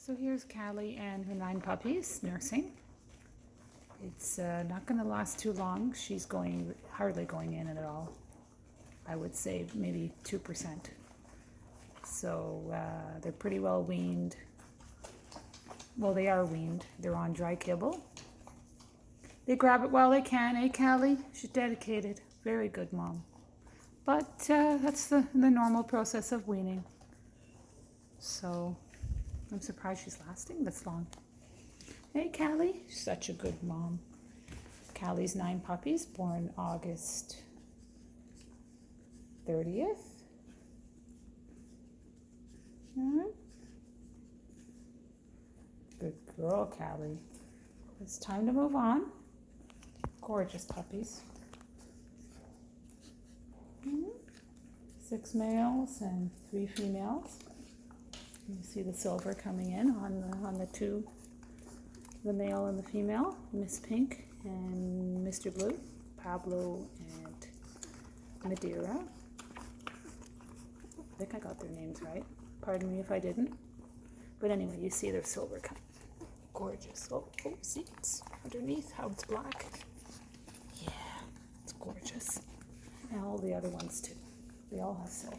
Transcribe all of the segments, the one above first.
So here's Cali and her 9 puppies nursing. It's not going to last too long. She's hardly going in at all. I would say maybe 2%. So they're pretty well weaned. Well, they are weaned. They're on dry kibble. They grab it while they can, eh, Cali? She's dedicated. Very good mom. But that's the normal process of weaning. So I'm surprised she's lasting this long. Hey, Cali. Such a good mom. Cali's 9 puppies, born August 30th. Good girl, Cali. It's time to move on. Gorgeous puppies. 6 males and 3 females. You see the silver coming in on the 2, the male and the female, Miss Pink and Mr. Blue, Pablo and Madeira. I think I got their names right. Pardon me if I didn't. But anyway, you see their silver coming. Gorgeous. Oh, see, it's underneath how it's black. Yeah, it's gorgeous. And all the other ones too. They all have silver.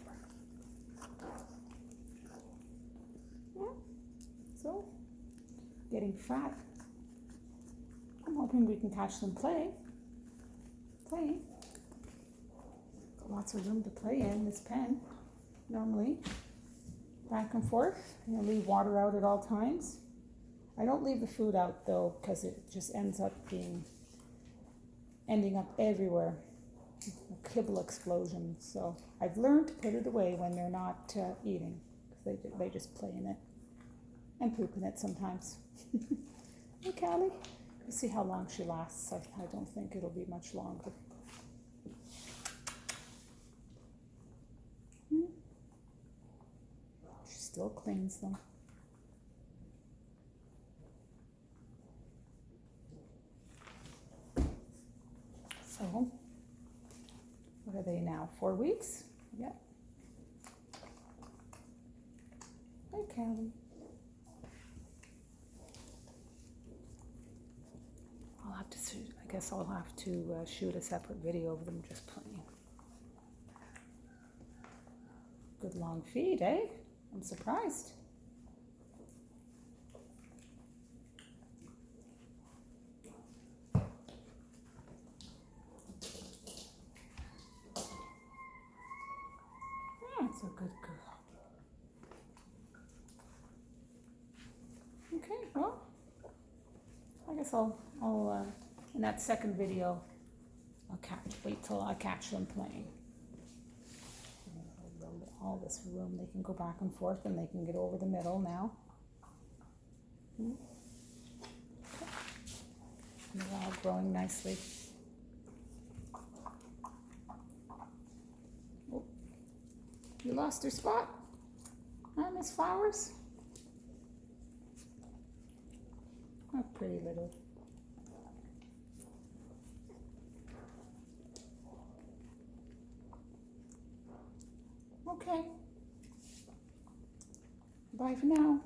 Yeah. So, getting fat. I'm hoping we can catch them playing. Got lots of room to play in this pen. Normally, back and forth. I leave water out at all times. I don't leave the food out though, because it just ends up ending up everywhere. A kibble explosion. So I've learned to put it away when they're not eating, because they just play in it and poop in it sometimes. Hey, Cali. We'll see how long she lasts. I don't think it'll be much longer. She still cleans them. So, what are they now? 4 weeks? Yep. Hey, Cali. I guess I'll have to shoot a separate video of them just playing. Good long feed, eh? I'm surprised. That's a good girl. Okay, well, I guess I'll in that second video, wait till I catch them playing. All this room, they can go back and forth and they can get over the middle now. Okay. And they're all growing nicely. Oh, you lost your spot, huh, Miss Flowers? Oh, pretty little. Okay. Bye for now.